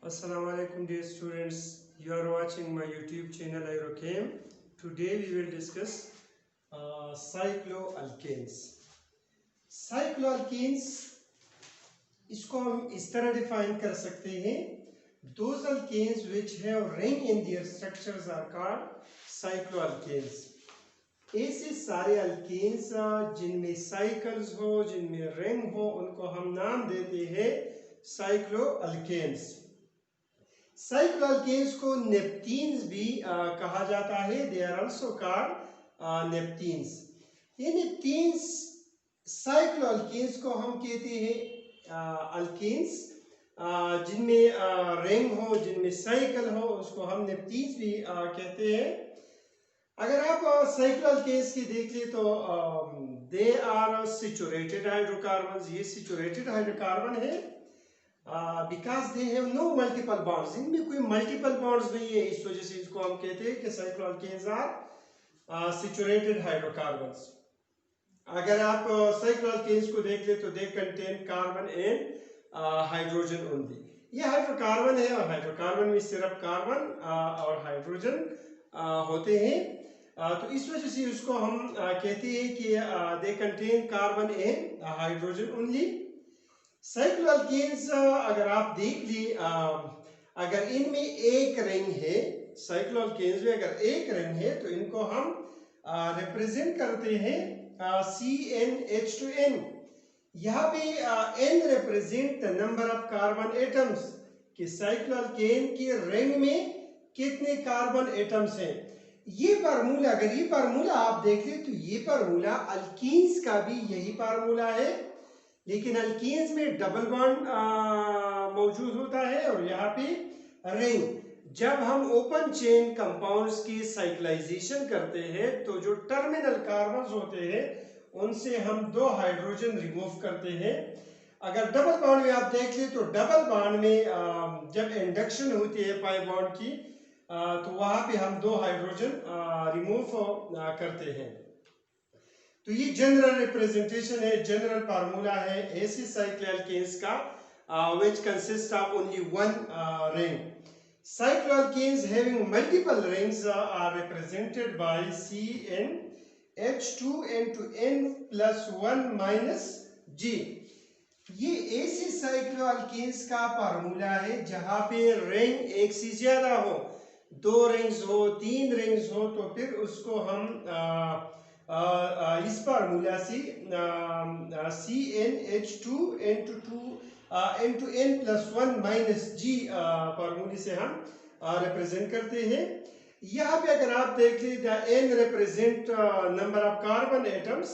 Assalamu alaikum dear students, you are watching my YouTube channel Aerochem. Today we will discuss cycloalkanes. Cycloalkanes इसको हम इस तरह define कर सकते हैं, those alkanes which have ring in their structures are called cycloalkanes. ऐसे सारे alkanes जिनमें साइकिल्स हो, जिनमें रिंग हो, उनको हम नाम देते हैं साइक्लोअल्केन्स. साइक्लोअल्केन्स को नेप्थीन्स भी कहा जाता है. They are also called naphthenes. ये नेप्थीन्स साइक्लोअल्केन्स को हम कहते हैं अल्केन्स जिनमें रिंग हो, जिनमें साइकिल हो, उसको हम नेप्थीन्स भी कहते हैं. अगर आप साइक्लोअल्केन्स की देख ले तो दे आर सैचुरेटेड हाइड्रोकार्बन्स. ये सैचुरेटेड हाइड्रोकार्बन है because they have no multiple bonds. इनमें कोई मल्टीपल बॉन्ड्स नहीं है, इस वजह से इसको हम कहते हैं कि साइक्लोअल्केन्स आर सैचुरेटेड हाइड्रोकार्बन्स. अगर आप साइक्लोअल्केन्स को देख ले तो they contain carbon and hydrogen only. ये हाइड्रोकार्बन है और हाइड्रोकार्बन में सिर्फ कार्बन और हाइड्रोजन होते हैं. तो इस वजह से उसको हम कहते हैं कि they contain carbon and hydrogen only. Cycloalkanes अगर आप देख ली, अगर इनमें एक रिंग है, साइक्लोअल्केन्स में अगर एक रिंग है तो इनको हम रिप्रेजेंट करते हैं CnH2n. यहाँ पे n represent the number of carbon atoms कि साइक्लोअल्केन की रिंग में कितने कार्बन एटम्स हैं. ये फार्मूला, अगर ये फार्मूला आप देख ले तो ये फार्मूला अल्कीन्स का भी यही फार्मूला है, लेकिन अल्कीन्स में डबल बॉन्ड मौजूद होता है और यहाँ पे रिंग. जब हम ओपन चेन कंपाउंड्स की साइक्लाइजेशन करते हैं तो जो टर्मिनल कार्बन्स होते हैं उनसे हम दो हाइड्रोजन रिमूव करते हैं. अगर डबल बॉन्ड में आप देख ले तो डबल बॉन्ड में जब इंडक्शन होती है पाई बॉन्ड की तो वहां पे हम दो हाइड्रोजन रिमूव करते हैं. तो ये जनरल रिप्रेजेंटेशन है, जनरल फार्मूला है ऐसे साइक्लोअल्केन्स का which consists of only one ring. Cycloalkanes having multiple rings are represented by CnH2n plus 1 minus G. ये ऐसे साइक्लोअल्केन्स का फार्मूला है जहां पे रिंग एक से ज्यादा हो, दो रिंग्स हो, तीन रिंग्स हो, तो फिर उसको हम इस फार्मूला से CnH2n plus 1 minus G फार्मूले से हम रिप्रेजेंट करते हैं. यहाँ पे अगर आप देख ली the n represent number of carbon atoms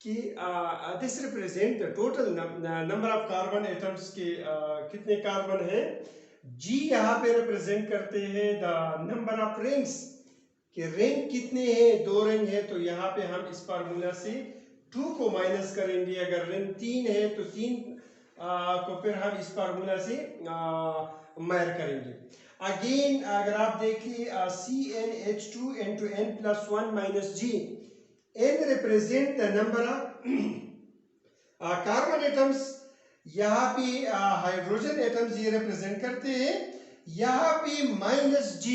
कि this represent the total number of carbon atoms के कितने कार्बन है. G यहाँ पे रिप्रेजेंट करते हैं द नंबर ऑफ रिंग्स कि रिंग कितने हैं, दो रिंग है तो यहाँ पे हम इस फार्मूला से 2 को माइनस करेंगे. अगर रिंग 3 है तो 3 को फिर हम इस फार्मूला से मायर करेंगे. अगेन अगर आप देखिए CnH2n plus 1 minus G, n represent the number of carbon atoms. यहाँ पे हाइड्रोजन एटम्स ये रिप्रेजेंट करते हैं. यहाँ पे माइनस G,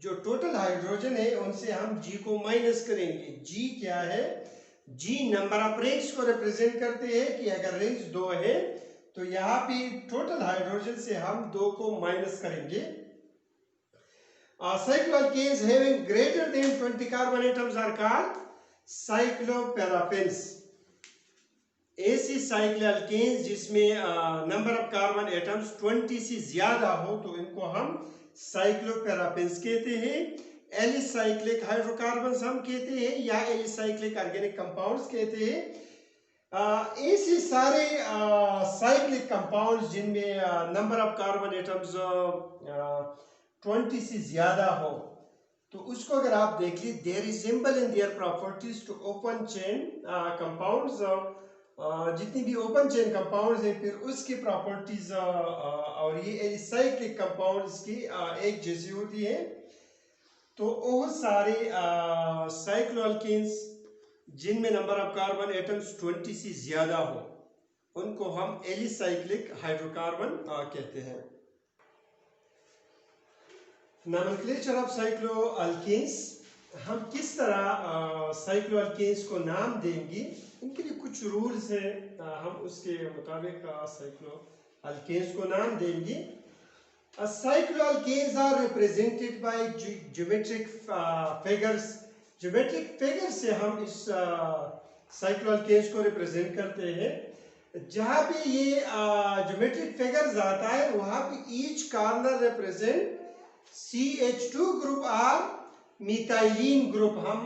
जो टोटल हाइड्रोजन है उनसे हम G को माइनस करेंगे. G क्या है? G नंबर ऑफ रिंग्स को रिप्रेजेंट करते हैं कि अगर रिंग्स दो है तो यहाँ पे टोटल हाइड्रोजन से हम दो को माइनस करेंगे. Cycloalkanes having greater than 20 carbon atoms are called cycloparaffins. ऐसी साइक्लोअल्केन्स जिसमें नंबर ऑफ कार्बन एटम्स 20 से ज्यादा हो तो इनको हम साइक्लोपैराफिन्स कहते हैं. एलिसाइक्लिक हाइड्रोकार्बन्स हम कहते हैं या एलिसाइक्लिक ऑर्गेनिक कंपाउंड्स कहते हैं. ऐसे सारे साइक्लिक कंपाउंड्स जिनमें नंबर ऑफ कार्बन एटम्स 20 से ज्यादा हो तो उसको अगर आप देख ली they resemble in their properties to open chain compounds. जितनी भी ओपन चेन कंपाउंड्स हैं फिर उसकी प्रॉपर्टीज और ये एलिसाइक्लिक कंपाउंड्स की एक जैसी होती है. तो वो सारे साइक्लोअल्केन्स जिनमें नंबर ऑफ कार्बन एटम्स 20 से ज्यादा हो उनको हम एलिसाइक्लिक हाइड्रोकार्बन कहते हैं. नोमेनक्लेचर ऑफ साइक्लोअल्केन्स, हम किस तरह साइक्लोअल्केन्स को नाम देंगे, इनके लिए कुछ रूल्स हैं, हम उसके मुताबिक साइक्लोअल्केन्स को नाम देंगे। Cycloalkanes are represented by geometric figures। geometric figure से हम इस साइक्लोअल्केन्स को रिप्रेजेंट करते हैं। जहाँ पे ये geometric figures आता है वहाँ पे each corner represent CH2 group or methylene group। हम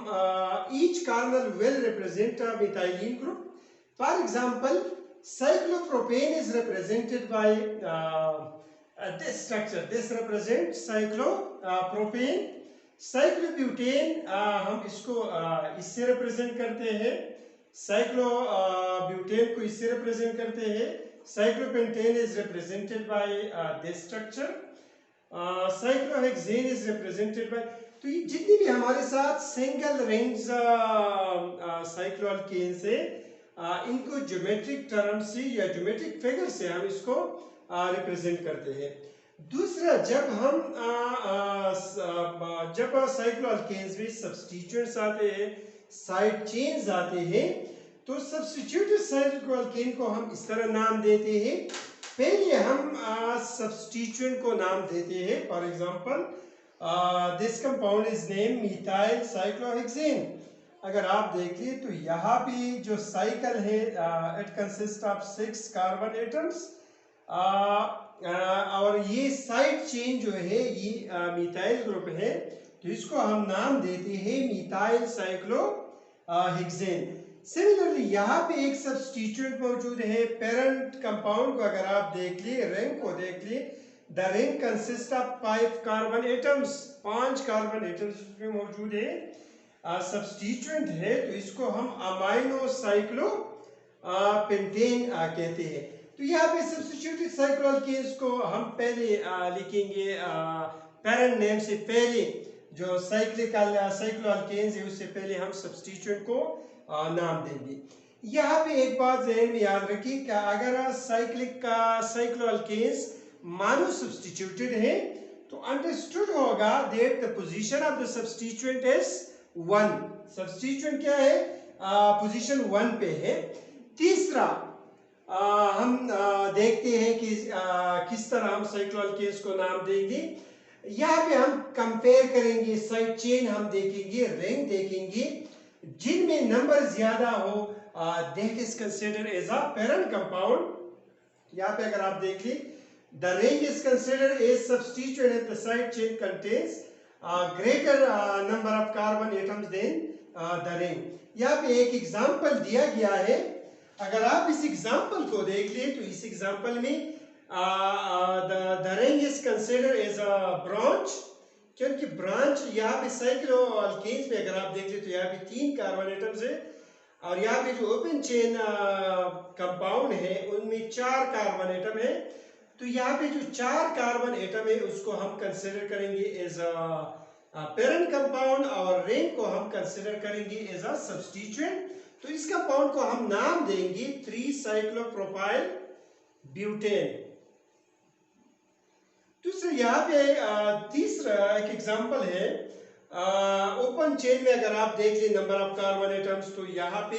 each corner will represent a methylene group। For example, cyclopropane is represented by this structure, this represents cyclopropane। cyclobutane हम इसको इससे रिप्रेजेंट करते हैं, cyclobutane को इससे रिप्रेजेंट करते हैं। cyclopentane is represented by this structure। cyclohexane is represented by, तो ये जितनी भी हमारे साथ सिंगल रिंग्स साइक्लोअल्केन्स है, इनको ज्योमेट्रिक टर्म से या ज्योमेट्रिक फिगर से हम इसको रिप्रेजेंट करते हैं। दूसरा, जब साइक्लोअल्केन्स में सब्स्टिट्यूएंट्स आते हैं, साइड चेन्स आते हैं, तो सब्स्टिट्यूटेड साइक्लोअल्केन को हम इस तरह नाम देते हैं। पहले हम सब्स्टिट्यूएंट को नाम देते हैं। For example, this compound is name methyl cyclohexane. अगर आप देखिए तो यहाँ पे जो साइकिल है, it consist of 6 carbon atoms, और ये साइड चेन जो है ये मिथाइल ग्रुप है, तो इसको हम नाम देते हैं मिथाइल साइक्लोहेक्सेन। सिमिलरली यहाँ पे एक सब्स्टिट्यूएंट मौजूद है, पेरेंट कंपाउंड को अगर आप देख लिए, रिंग को देख लिए, the ring consist of 5 carbon atoms, 5 carbon atoms इसमें मौजूद है। सब्स्टिट्यूएंट है तो इसको हम अमाइनो साइक्लो पेंटेन कहते हैं। तो यहाँ पे सब्स्टिट्यूटेड साइक्लोअल्केन्स को हम पहले लिखेंगे पेरेंट नेम से पहले, जो साइक्लोअल्केन्स है उससे पहले हम सब्स्टिट्यूएंट को नाम देंगे। यहाँ पे एक बात ज़हन में याद रखिए कि अगर साइक्लोअल्केन्स मानो सब्स्टिट्यूटेड है तो अंडरस्टूड होगा that the position of the substituent is 1। Substituent क्या है, पोजीशन 1 पे है। तीसरा, हम देखते हैं कि किस तरह हम साइक्लोअल्केन्स को नाम देंगे। यहाँ पे हम कंपेयर करेंगे, साइड चेन हम देखेंगे, रिंग देखेंगे, जिनमें नंबर ज्यादा हो that is considered as a parent compound. यहाँ पे अगर आप देख ली, the ring is considered as substituent if the side chain contains greater number of carbon atoms than the ring. यहाँ पे एक एग्जांपल दिया गया है, अगर आप इस एग्जांपल को देख लिए तो इस एग्जांपल में the ring is considered as a branch, क्योंकि ब्रांच यहाँ पे साइक्लोअल्केन्स में अगर आप देख ले तो यहाँ पे 3 कार्बन एटम्स है, और यहाँ पे जो ओपन चेन कंपाउंड है उनमें 4 कार्बन एटम है। तो यहाँ पे जो 4 कार्बन एटम है उसको हम कंसिडर करेंगे एज अ पेरेंट कंपाउंड, और रिंग को हम कंसिडर करेंगे एज अ सब्स्टिट्यूएंट। तो इस कंपाउंड को हम नाम देंगे 3 साइक्लोप्रोपाइल ब्यूटेन। दूसरा, यहाँ पे तीसरा एक एग्जांपल है, ओपन चेन में अगर आप देख ले नंबर ऑफ कार्बन एटम्स, तो यहाँ पे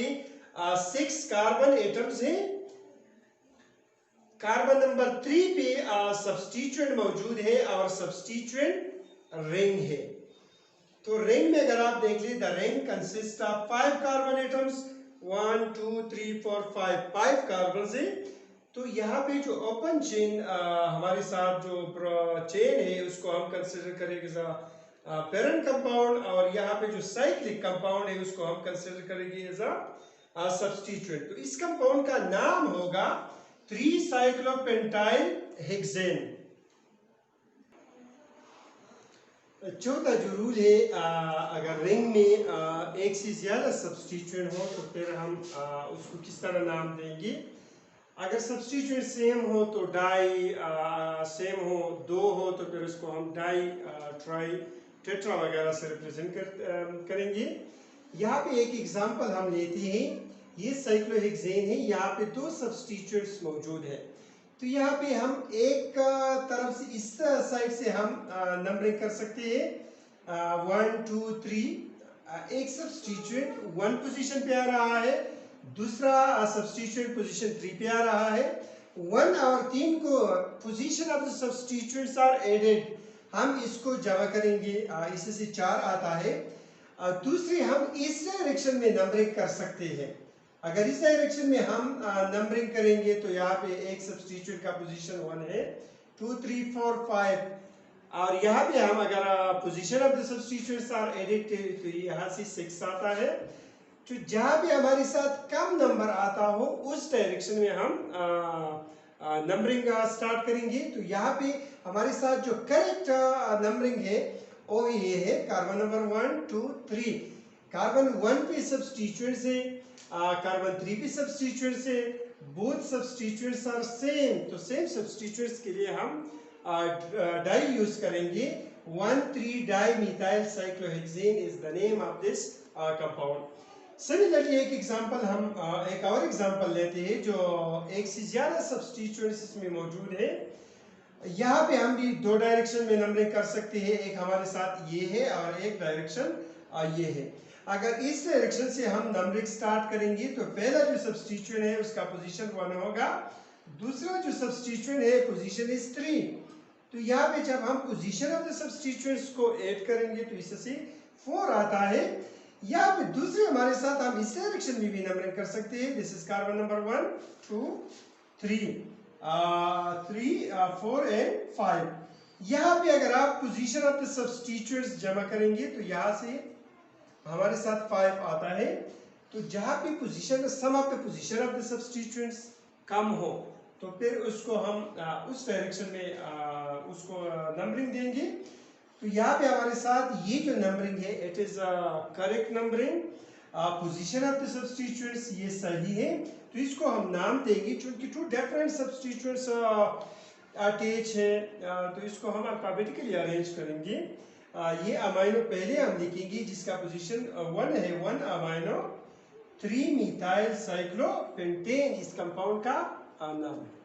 6 कार्बन एटम्स हैं। कार्बन नंबर 3 पे सब्स्टिट्यूएंट मौजूद है और सब्स्टिट्यूएंट रिंग है। तो रिंग में अगर आप देख ली, the ring consist of 5 carbon atoms, 1 2 3 4 5 carbon है। तो यहाँ पे जो ओपन चेन हमारे साथ जो चेन है उसको हम कंसिडर करेंगे पेरेंट कंपाउंड, और यहाँ पे जो साइक्लिक कंपाउंड है उसको हम कंसिडर करेंगे एज अ सब्स्टिट्यूएंट। तो इस कंपाउंड का नाम होगा 3 साइक्लोपेंटाइल हेक्सेन। चौथा जो रूल है, अगर रिंग में एक से ज्यादा सब्स्टिट्यूएंट हो तो फिर हम उसको किस तरह नाम देंगे। अगर सब्स्टिट्यूएंट सेम हो तो डाई, सेम हो 2 हो तो फिर उसको हम डाई, ट्राई, टेट्रा वगैरह से रिप्रेजेंट करेंगे। यहाँ पे एक एग्जांपल हम लेते हैं, ये साइक्लोहेक्सेन है, यहाँ पे 2 सब्स्टिट्यूएंट्स मौजूद है। तो यहाँ पे हम एक तरफ से इस साइड से हम नंबरिंग कर सकते हैं 1 2 3। एक सब्स्टिट्यूएंट 1 पोजीशन पे आ रहा है, दूसरा सब्स्टिट्यूएंट पोजीशन 3 पे आ रहा है। 1 और 3 को position of the substituents are added, हम इसको जमा करेंगे, इससे 4 आता है। दूसरी हम इस डायरेक्शन में नंबरिंग कर सकते हैं। अगर इस डायरेक्शन में हम नंबरिंग करेंगे तो यहाँ पे एक सब्स्टिट्यूएंट का पोजीशन 1 है, 2 3 4 5, और यहाँ पे हम अगर position of the substituents are added तो यहाँ से 6 आता है। तो जहाँ पे हमारे साथ कम नंबर आता हो उस डायरेक्शन में हम नंबरिंग स्टार्ट करेंगे। तो यहाँ पे हमारे साथ जो करेक्ट नंबरिंग है वो ये है कार्बन नंबर 1 2 3। कार्बन 1 पे सब्स्टिट्यूएंट से, कार्बन 3 पे सब्स्टिट्यूएंट से, बोथ सब्स्टिट्यूएंट्स आर सेम। तो सेम सब्स्टिट्यूएंट्स के लिए हम डाई यूज करेंगे। 1,3 dimethyl cyclohexane is the name of this compound. Similarly एक एग्जांपल हम एक और एग्जांपल लेते हैं जो एक से ज्यादा सब्स्टिट्यूएंट्स इसमें मौजूद है। यहाँ पे हम भी 2 डायरेक्शन में नंबरिंग कर सकते हैं, एक हमारे साथ ये है और एक डायरेक्शन ये है। अगर इस डायरेक्शन से हम नंबरिंग स्टार्ट करेंगे तो पहला जो सब्स्टिट्यूएंट है उसका पोजीशन 1 होगा, दूसरा जो सब्स्टिट्यूएंट है पोजीशन इज 3। तो यहाँ पे जब हम पोजीशन ऑफ द सब्स्टिट्यूएंट्स को ऐड करेंगे तो इससे 4 आता है। यहाँ पे दूसरे हमारे साथ हम इस डायरेक्शन में भी नंबरिंग कर सकते हैं। This is carbon number 1 2 3 3 4 and 5। यहाँ पे अगर आप पोजीशन ऑफ द सब्स्टिट्यूएंट्स जमा करेंगे तो यहाँ से हमारे साथ 5 आता है। तो जहाँ पे position some of the position of the substituents कम हो तो फिर उसको हम उस डायरेक्शन में उसको नंबरिंग देंगे। तो यहाँ पे हमारे साथ ये जो नंबरिंग है it is correct numbering. Position of the substituents ये सही है, तो इसको हम नाम देंगे क्योंकि 2 डिफरेंट सब्स्टिट्यूएंट्स अटैच है। तो इसको हम अल्फाबेटिकली अरेंज करेंगे। ये अमाइनो पहले हम लिखेंगे जिसका पोजीशन 1 है, 1 अमाइनो 3 मिथाइल साइक्लोपेंटेन इस कंपाउंड का नाम है।